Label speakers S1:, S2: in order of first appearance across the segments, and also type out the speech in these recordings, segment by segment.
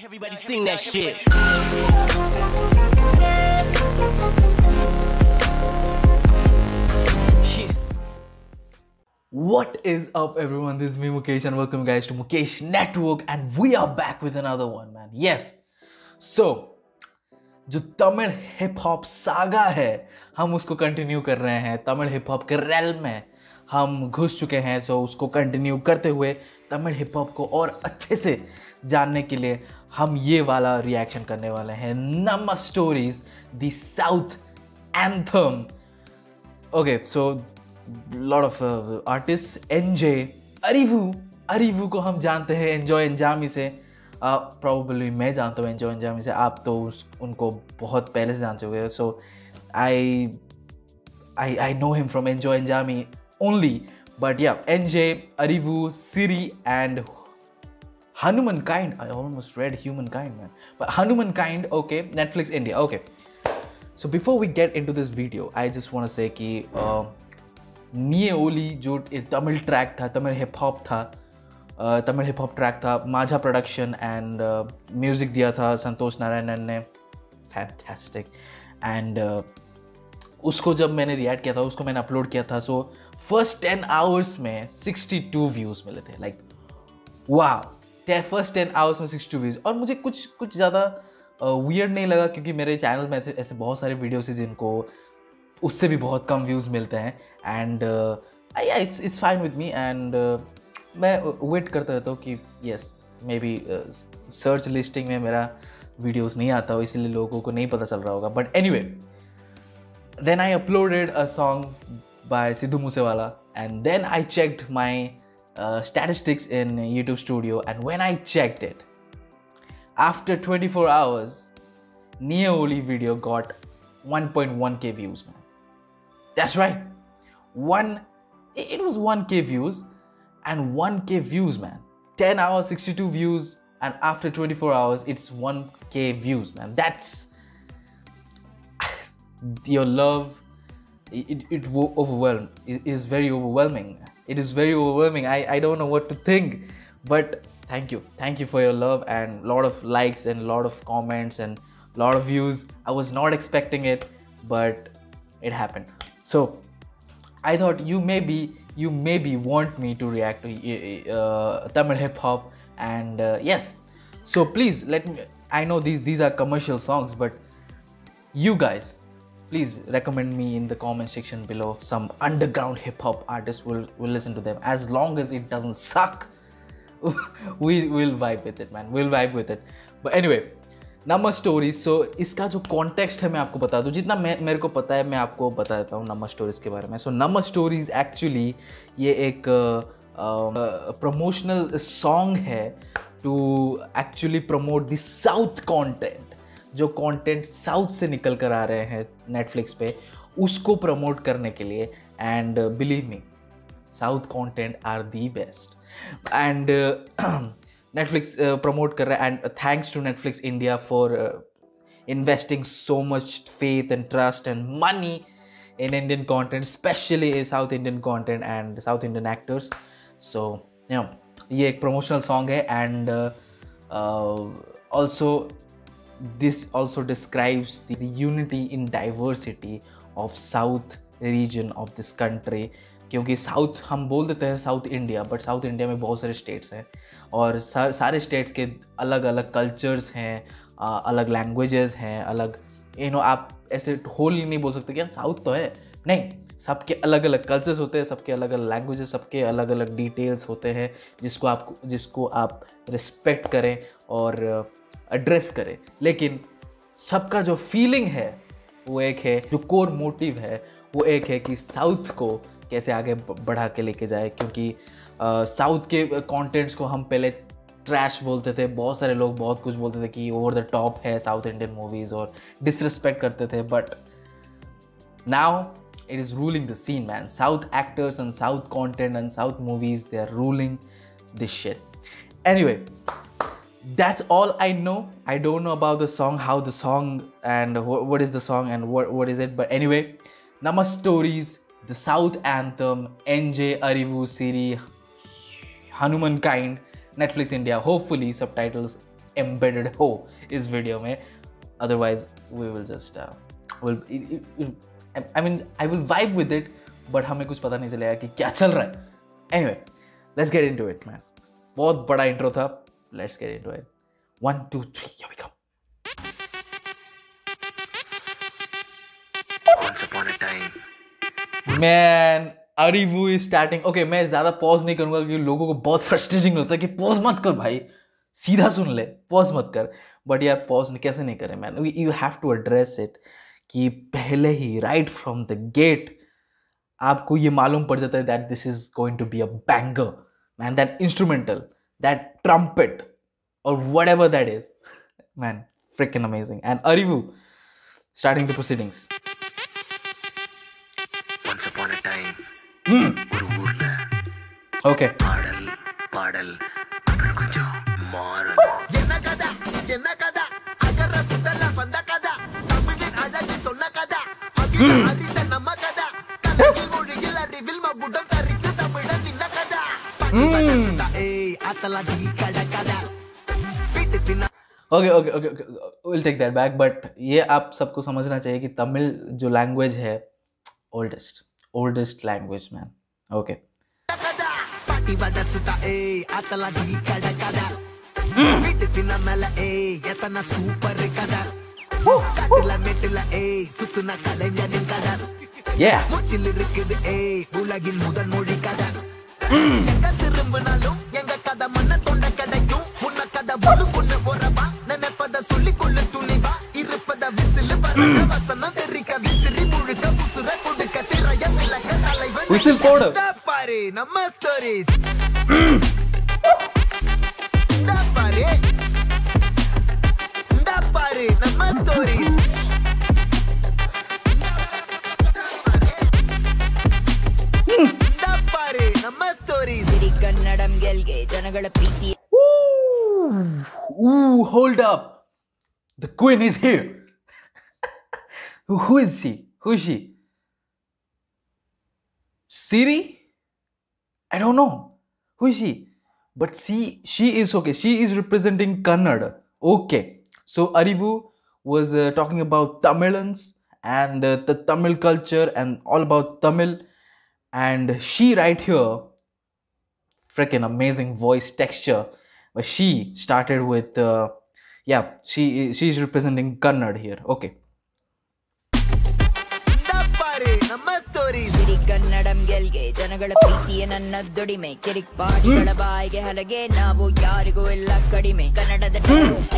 S1: Everybody sing that shit.
S2: What is up everyone, this is me Mukesh and welcome guys to Mukesh Network and we are back with another one man. Yes, so जो Tamil hip hop saga है हम उसको continue कर रहे हैं. Tamil hip hop के rail में हम घुस चुके हैं. सो उसको कंटिन्यू करते हुए तमिल हिप हॉप को और अच्छे से जानने के लिए हम ये वाला रिएक्शन करने वाले हैं. Namma stories the south anthem. Okay, so lot of artist. NJ Arivu को हम जानते हैं एंजॉय एंजामी से. प्रॉबली मैं जानता हूँ एंजॉय एंजामी से, आप तो उनको बहुत पहले से जान चुके हो. So I know him from enjoy Enjaami only. But yeah, NJ, Arivu, Siri and Humankind. I almost read Humankind, man. But Humankind, okay, Netflix India, okay. So before we get into this video, I just want to say कि निये ओली जो Tamil track था, Tamil hip hop था, Tamil hip hop track था, माझा production and music दिया था संतोष नारायणन ने. फैंटास्टिक. एंड उसको जब मैंने रिएक्ट किया था, उसको मैंने अपलोड किया था. सो फर्स्ट 10 आवर्स में 62 व्यूज़ मिले थे. लाइक वाह, फर्स्ट 10 आवर्स में 62 व्यूज़. और मुझे कुछ ज़्यादा वियर्ड नहीं लगा क्योंकि मेरे चैनल में ऐसे बहुत सारे वीडियोस हैं जिनको उससे भी बहुत कम व्यूज़ मिलते हैं. And it's fine with me. And मैं वेट करता रहता हूँ कि yes may be search listing में मेरा वीडियोस नहीं आता हो, इसीलिए लोगों को नहीं पता चल रहा होगा. But anyway, then I uploaded a song by Sidhu Moosewala and then I checked my statistics in YouTube Studio, and when I checked it, after 24 hours, Niye Oli video got 1.1k views, man. That's right, it was 1k views, and 1k views, man. 10 hours, 62 views, and after 24 hours, it's 1k views, man. That's your love. It is very overwhelming. It is very overwhelming. I don't know what to think, but thank you for your love and lot of likes and lot of comments and lot of views. I was not expecting it, but it happened. So I thought you maybe want me to react to Tamil hip hop, and yes, so please let me. I know these are commercial songs, but you guys, please recommend me in the comment section below some underground hip hop artists. We'll listen to them as long as it doesn't suck. we'll vibe with it, man. We'll vibe with it. But anyway, नमः stories. सो इसका जो context है मैं आपको बता दूं, जितना मेरे को पता है मैं आपको बता देता हूँ नमः स्टोरीज के बारे में. सो नमः स्टोरीज एक्चुअली ये एक प्रमोशनल सॉन्ग है to actually promote the south content. जो कंटेंट साउथ से निकल कर आ रहे हैं नेटफ्लिक्स पे, उसको प्रमोट करने के लिए. And believe me, south content are the best. And Netflix promote कर रहा है. And thanks to Netflix India for investing so much faith and trust and money in Indian content, specially south Indian content and south Indian actors. So ये एक promotional song है. And also this also describes the unity in diversity of south region of this country. क्योंकि south हम बोल देते हैं south India, but south India में बहुत सारे स्टेट्स हैं और सारे स्टेट्स के अलग अलग कल्चर्स हैं, अलग लैंग्वेजेस हैं, अलग आप ऐसे होल नहीं बोल सकते कि यार साउथ तो है. नहीं, सबके अलग अलग कल्चर्स होते हैं, सबके अलग अलग लैंग्वेजेस, सबके अलग अलग डिटेल्स होते हैं जिसको आप रिस्पेक्ट करें और एड्रेस करें. लेकिन सबका जो फीलिंग है वो एक है, जो कोर मोटिव है वो एक है कि साउथ को कैसे आगे बढ़ा के लेके जाए. क्योंकि साउथ के कंटेंट्स को हम पहले ट्रैश बोलते थे, बहुत सारे लोग बहुत कुछ बोलते थे कि ओवर द टॉप है साउथ इंडियन मूवीज़ और डिसरिस्पेक्ट करते थे. But now it is ruling the scene, man. South actors and South content and South movies, they are ruling this shit. Anyway, that's all I know. I don't know about the song, how the song and what is the song and what is it. But anyway, Namah Stories, the South Anthem, NJ, Arivu, Siri, Hanumankind, Netflix India. Hopefully subtitles embedded हो इस video में. Otherwise we will just I mean I will vibe with it, but हमें कुछ पता नहीं चलेगा कि क्या चल रहा है. Anyway, let's get into it, man. बहुत बड़ा intro था. Let's get into it. 1, 2, 3, here we go.
S1: Once upon a time.
S2: Man, Arivu is starting. Okay, मैं ज़्यादा pause नहीं करूँगा क्योंकि लोगों को बहुत frustrating होता है कि pause मत कर भाई, सीधा सुन ले, pause मत कर. But यार pause कैसे नहीं करें man? You have to address it कि पहले ही right from the gate आपको ये मालूम पड़ जाता है that this is going to be a banger, man. That instrumental, that trumpet or whatever that is, man, freaking amazing. And Arivu starting the proceedings.
S1: Once upon a time. ஒரு ஊர்ல
S2: Okay.
S1: பாடல் அப்புறம் கொஞ்சம் மாறல். என்ன கதை அகர புதல வந்த கதை தமிழின் அழகு சொன்ன கதை அதித நம்ம கதை கலையில் மொழியில் அறிவில் மகுடம் தரித்து தமிழன் நின்ன கதை ஏய் அத்தலாடி கதை வீட்டு தின்ன.
S2: Okay. We'll take that back. But ये आप सबको समझना चाहिए कि तमिल जो लैंग्वेज है oldest language, man. Okay. Yeah. Whistle போடு.
S1: பாரு நம்ம ஸ்டோரிஸ். பாரு நம்ம ஸ்டோரிஸ். பாரு நம்ம ஸ்டோரிஸ். ಸಿರಿ ಕನ್ನಡಂ ಗೆಲ್ಗೆ ಜನಗಳ ಪ್ರೀತಿ.
S2: Ooh, hold up. The queen is here. Who is she? Who is she? Siri? I don't know. Who is she? But she is okay. She is representing Kannada. Okay. So Arivu was talking about Tamilans and the Tamil culture and all about Tamil. And she right here, freaking amazing voice texture. But she started with, she's representing Kannada here. Okay.
S1: ಸಿರಿ ಕನ್ನಡಂ ಗೆಲ್ಗೆ ಜನಗಳ ಪ್ರೀತಿಯ ನನ್ನ ದುಡಿಮೆ ಕಿರಿಕ್ ಪಾಡಿಗಳ ಬಾಯಿಗೆ ಹಲಗೆ ನಾವು ಯಾರಿಗೂ ಇಲ್ಲ ಕಡಿಮೆ ಕನ್ನಡದ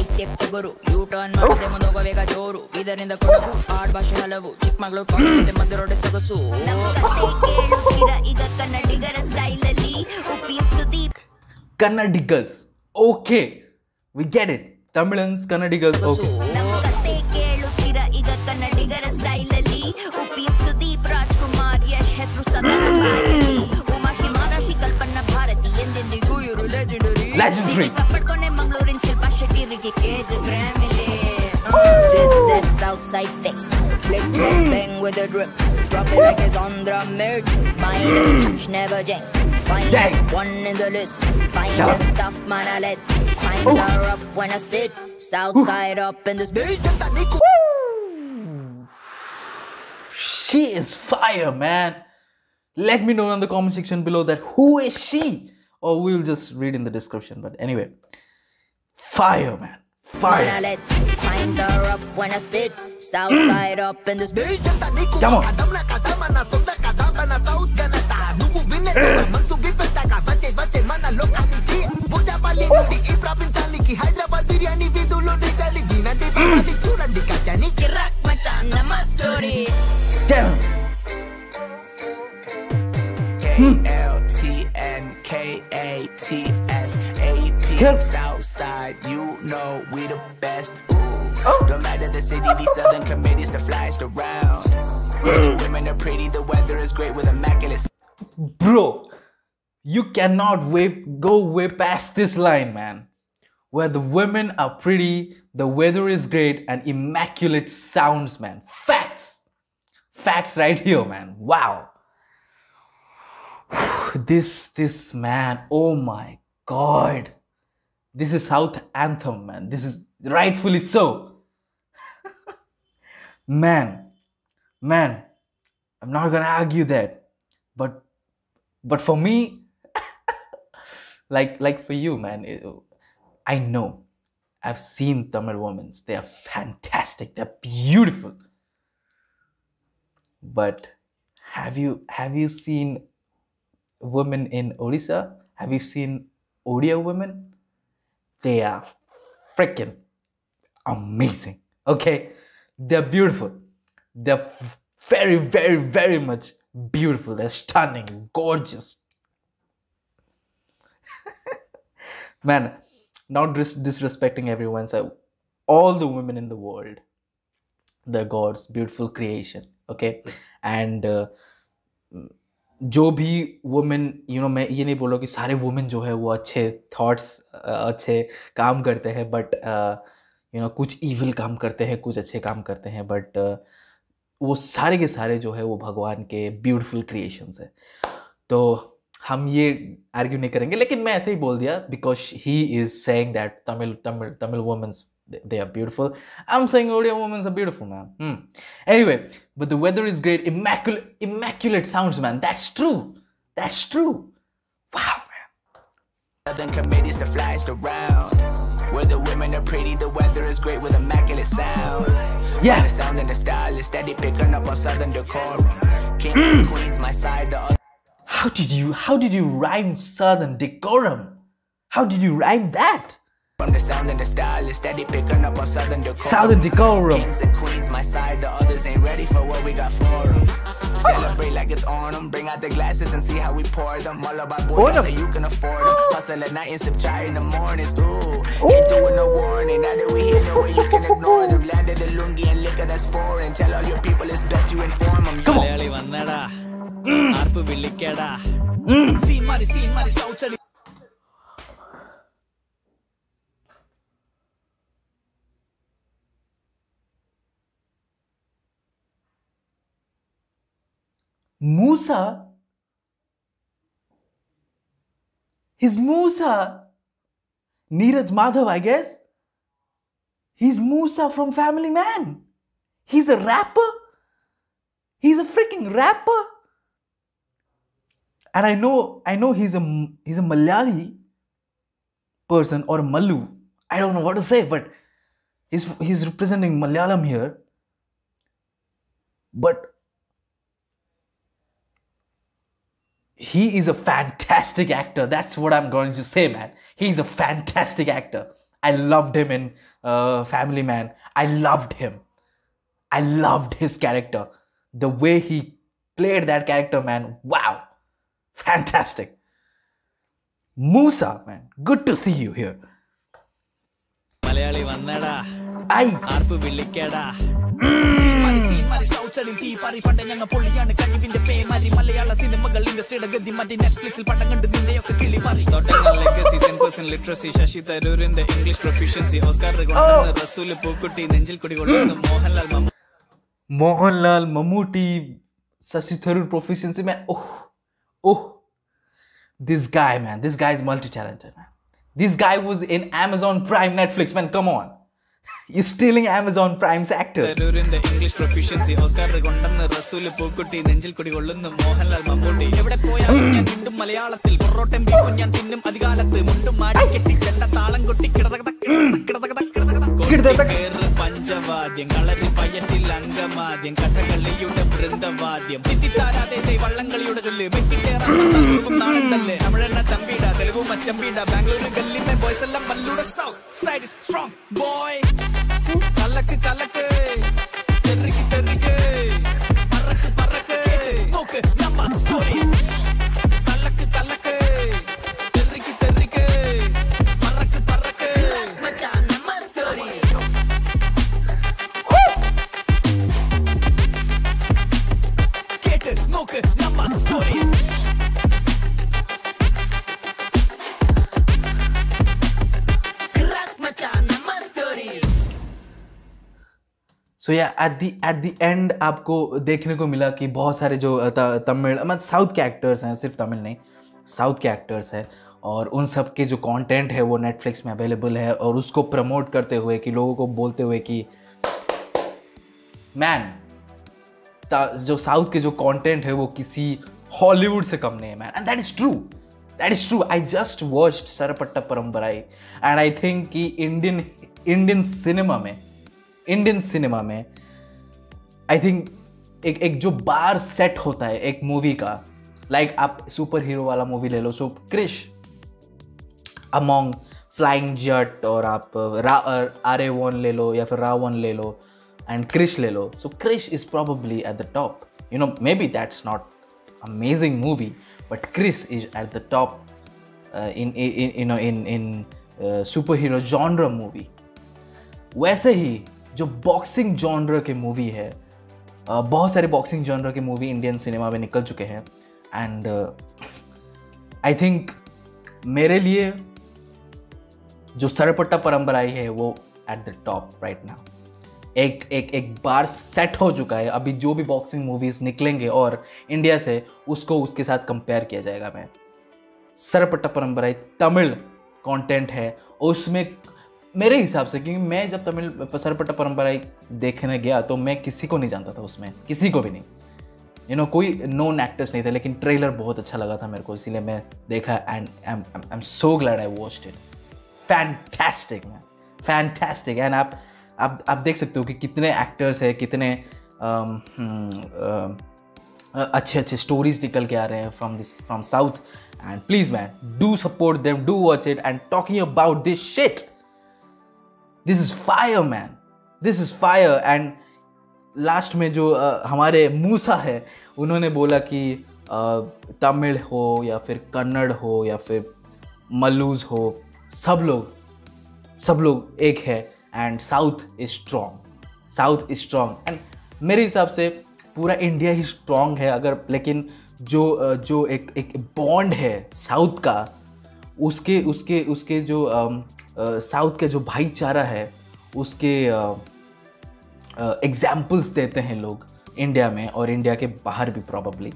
S1: ಐತೆ ಪೊಗರು ಯೂ ಟರ್ನ್ ಮಾಡದೆ ಮುಂದೋಗಬೇಕ ಜೋರು ಇದರಿಂದ ಕೊಡಗು ಆಡ್ ಭಾಷೆ ಹಲವು ಚಿಕ್ಕಮಗಳೂರು ಕಾಲೇಜ್ ಮಧ್ಯರೋಡೆ ಸೊಗಸು ಈಗ ಕನ್ನಡಿಗರ ಸ್ಟೈಲ್ ಅಲ್ಲಿ Uppi Sudeep.
S2: Kannadigas. Okay. We get it. Tamilans, Kannadigas. Okay.
S1: ಈಗ ಕನ್ನಡಿಗರ ಸ್ಟೈಲ್ ಅಲ್ಲಿ ಉಪ್ಪಿ ಸುದೀಪ್ ರಾಜ್ಕುಮಾರ್ ಯಶ್ ಹೆಸರು ಸದಾ ಉಮಾಶ್ರೀ ಮಹಾರಾಷ್ಟ್ರಿ ಕಲ್ಪನಾ ಭಾರತಿ ಎಂದೆಂದಿಗೂ ಇವರು ಲೆಜೆಂಡರಿ ಕಪ್ಪಡ್ಕೊಂಡೆ ಮಂಗಳೂರಿನ ಶಿಲ್ಪಾ ಶೆಟ್ಟಿರಿಗೆ ಕೇಜ್ ಗ್ರಾಮಿಲಿ. This Southside fix flip bang with a drip drop it like it's on the merch minus never jinx find one in the list find the stuff man I let finds are up when I spit Southside up in this bitch.
S2: She is fire, man. Let me know in the comment section below that who is she, or we'll just read in the description. But anyway, fire, man. Fire.
S1: Minds are up when I spit Southside up in this bitch.
S2: Come on. Damn.
S1: KLTNKATS Southside, you know we the best. Ooh, don't matter the city, these southern committees the flyest around. The women are pretty, the weather is great with immaculate.
S2: Bro, you cannot go way past this line, man. Where the women are pretty, the weather is great, and immaculate sounds, man. Facts. Facts right here, man. Wow. This man, oh my God. This is South anthem, man. This is rightfully so. Man, I'm not gonna argue that. But for me, like for you, man, I know. I've seen Tamil women. They are fantastic. They're beautiful. But have you seen women in Odisha? Have you seen Odia women? They are freaking amazing. Okay, they're beautiful. They're very, very, very much beautiful. They're stunning, gorgeous. Man, not disrespecting everyone. So all the women in the world, they're God's beautiful creation. Okay, and जो भी women मैं ये नहीं बोल रहा कि सारे women जो है वो अच्छे थॉट्स अच्छे काम करते हैं, बट कुछ इविल काम करते हैं, कुछ अच्छे काम करते हैं, बट वो सारे के सारे जो है वो भगवान के ब्यूटीफुल क्रिएशंस है. तो हम ये आर्ग्यू नहीं करेंगे, लेकिन मैं ऐसे ही बोल दिया because he is saying that Tamil womens they are beautiful. I'm saying Odia women are beautiful, man. Anyway, but the weather is great. Immaculate sounds, man. That's true. Wow, man.
S3: Southern committees to flashed around. Where the women are pretty, the weather is great with immaculate sounds.
S2: Yeah.
S3: The sound and the style is steady, picking up on Southern decorum. Kings and queens, my side, the other.
S2: How did you rhyme Southern decorum? How did you rhyme that?
S3: From the sound and the style is steady, picking up on Southern decorum.
S2: Southern decorum.
S3: Kings and queens, my side, the others ain't ready for what we got for them. Celebrate like it's on them. Bring out the glasses and see how we pour them. All about boys that you can afford them. Hustle at night and sip chai in the mornings. Ooh, ain't doing no warning. Now that we here, no way you can ignore them. Landed the lungi and liquor that's foreign. Tell all your people it's best you inform them.
S2: Come on.
S3: Scene mari, South.
S2: Musa? He's Musa. Neeraj Madhav, I guess. He's Musa from Family Man. He's a rapper. He's a freaking rapper. And I know he's a Malayali person, or Malu. I don't know what to say, but he's representing Malayalam here. But he is a fantastic actor. That's what I'm going to say, man. He's a fantastic actor. I loved him in Family Man. I loved him. I loved his character. The way he played that character, man. Wow. Fantastic. Musa, man. Good to see you here.
S4: Malayali vannada.
S2: Ay.
S4: Arpu villikada.
S3: Southside tea party പണ്ട് ഞങ്ങൾ പൊള്ളിയാണ് കഴിവിന്റെ പേമാരി മലയാള സിനിമകൾ ഇൻഡസ്ട്രിയുടെ ഗതി മാറ്റി നെറ്റ്ഫ്ലിക്സിൽ പടം കണ്ട് നിന്നെയൊക്കെ കിളി മാറി
S4: തോട്ടങ്ങൾ ലെഗസി 10% ലിറ്ററസി ശശി തരൂരിന്റെ ഇംഗ്ലീഷ് പ്രൊഫിഷ്യൻസി ഓസ്കാർ കൊണ്ടുവന്ന റസൂൽ പൂക്കുട്ടി നെഞ്ചിൽ കുടി കൊള്ളുന്ന
S2: मोहनलाल ममूटी शशि थरूर proficiency में this guy, man, this guy is multi-talented, man. This guy was in Amazon Prime, Netflix, man. Come on. You're stealing Amazon Prime's actors.
S4: തരൂരിന്റെ ഇംഗ്ലീഷ് പ്രൊഫിഷ്യൻസി ഓസ്കാർ കൊണ്ടുവന്ന റസൂൽ പൂക്കുട്ടി നെഞ്ചിൽ കുടി കൊള്ളുന്ന മോഹൻലാൽ മമ്മൂട്ടി എവിടെ പോയാലും ഞാൻ വീണ്ടും മലയാളത്തിൽ പൊറോട്ടം ബീഫും ഞാൻ തിന്നും അധികാലത്ത് മുണ്ടും മാടി കെട്ടി ചെണ്ട താളം കൊട്ടി പഞ്ചവാദ്യം കളരി പയ്യറ്റിൽ അംഗമാദ്യം കഥകളിയുടെ വൃന്ദവാദ്യം തിത്തിത്താരാതെ വള്ളംകളിയുടെ ചൊല്ല് നാളെ തമിഴെണ്ണ ചമ്പീട തെലുഗു മച്ചമ്പീട ബാംഗ്ലൂർ ഗല്ലിന്റെ ബോയ്സ് എല്ലാം മല്ലൂടെ south side is strong boy കലക്ക് കലക്ക് തെറിക്ക് തെറിക്ക് പറക്ക് പറക്ക് നോക്ക് നമ്മ സ്റ്റോറീസ് കലക്ക് കലക്ക് തെറിക്ക് തെറിക്ക് പറക്ക് പറക്ക് മച്ചാൻ നമ്മ സ്റ്റോറീസ് കേട്ട് നോക്ക് Namma stories
S2: So yeah, at the end आपको देखने को मिला कि बहुत सारे जो तमिल मतलब साउथ के एक्टर्स हैं, सिर्फ तमिल नहीं, साउथ के एक्टर्स हैं, और उन सब के जो कंटेंट है वो नेटफ्लिक्स में अवेलेबल है, और उसको प्रमोट करते हुए कि लोगों को बोलते हुए कि मैन जो साउथ के जो कंटेंट है वो किसी हॉलीवुड से कम नहीं है man, and that is true, that is true. I just watched Sarpatta Parambarai and I think कि इंडियन सिनेमा में आई थिंक एक जो बार सेट होता है एक मूवी का, लाइक आप सुपर हीरो वाला मूवी ले लो, सो क्रिश अमोंग फ्लाइंग जट, और आप RA1 ले लो या फिर रावण ले लो एंड क्रिश ले लो, so Krrish is probably at the top. You know, maybe that's not amazing movie, but Chris is at the top in superhero genre movie. वैसे ही जो बॉक्सिंग जॉनर के मूवी है, बहुत सारे बॉक्सिंग जॉनर के मूवी इंडियन सिनेमा में निकल चुके हैं, एंड आई थिंक मेरे लिए जो सरपट्टा परम्पराई है वो at the top right now. एक बार सेट हो चुका है, अभी जो भी बॉक्सिंग मूवीज निकलेंगे और इंडिया से उसको उसके साथ कंपेयर किया जाएगा। मैं सरपट्टा परम्पराई तमिल कंटेंट है उसमें मेरे हिसाब से, क्योंकि मैं जब तमिल सरपट्टा परम्पराई देखने गया तो मैं किसी को नहीं जानता था उसमें, किसी को भी नहीं, कोई नोन एक्टर्स नहीं थे, लेकिन ट्रेलर बहुत अच्छा लगा था मेरे को, इसीलिए मैं देखा and I am so glad I watched it. Fantastic man, fantastic. And आप देख सकते हो कि कितने एक्टर्स हैं, कितने अच्छे स्टोरीज निकल के आ रहे हैं from south, and please man do support them, do watch it, and talking about this shit, this is fire man, this is fire. And last में जो हमारे मूसा है उन्होंने बोला कि तमिल हो या फिर कन्नड़ हो या फिर मलूज हो, सब लोग एक है, and south is strong, and मेरे हिसाब से पूरा इंडिया ही स्ट्रॉन्ग है अगर, लेकिन जो एक बॉन्ड है साउथ का, उसके जो साउथ के जो भाईचारा है उसके एग्जाम्पल्स देते हैं लोग इंडिया में और इंडिया के बाहर भी प्रॉबली,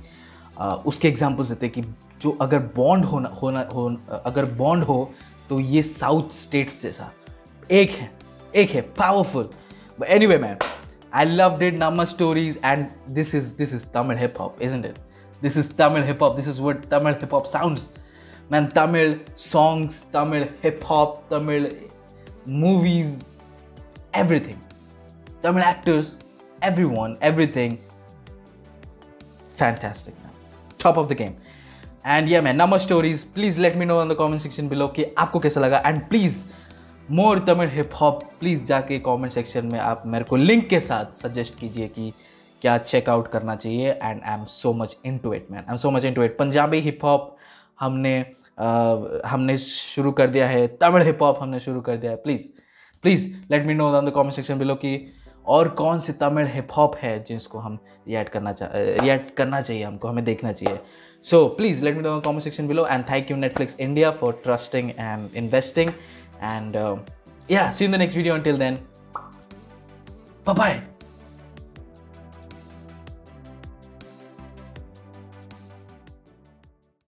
S2: उसके एग्जाम्पल्स देते हैं कि जो अगर बॉन्ड हो तो ये साउथ स्टेट्स जैसा एक है powerful. But anyway man, I loved it, Nama stories, and this is Tamil hip hop, isn't it? This is Tamil hip hop. This is what Tamil hip hop sounds. Man, Tamil songs, Tamil hip hop, Tamil movies, everything. Tamil actors, everyone, everything. Fantastic, man. Top of the game. And yeah man, Nama stories, please let me know in the comment section below कि आपको कैसा लगा, and please more Tamil hip hop, please जाके comment section में आप मेरे को link के साथ सजेस्ट कीजिए कि क्या चेकआउट करना चाहिए, and I am so much into it man, I am so much into it. Punjabi hip hop हमने शुरू कर दिया है, तमिल हिप हॉप हमने शुरू कर दिया है, please let me know in the comment section below कि और कौन से तमिल हिप हॉप है जिसको हम रिएक्ट करना चाहिए, हमको हमें देखना चाहिए। So please let me know in the comment section below, and thank you Netflix India for trusting and investing, and yeah, see you in the next video. Until then, bye bye.